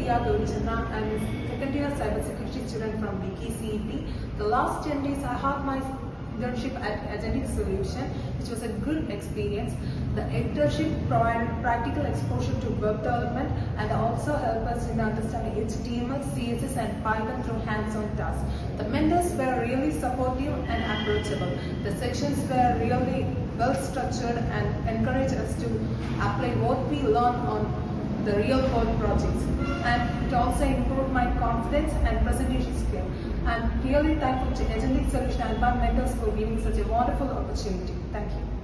Gouri. I'm a second year cybersecurity student from VKCET. The last 10 days I had my internship at Agentic solution, which was a good experience. The internship provided practical exposure to web development and also helped us in understanding HTML, CSS and Python through hands-on tasks. The mentors were really supportive and approachable. The sections were really well structured and encouraged us to apply what we learned on the real world projects, and it also improved my confidence and presentation skill. I'm really thankful to Agentic Solution and my mentors for giving such a wonderful opportunity. Thank you.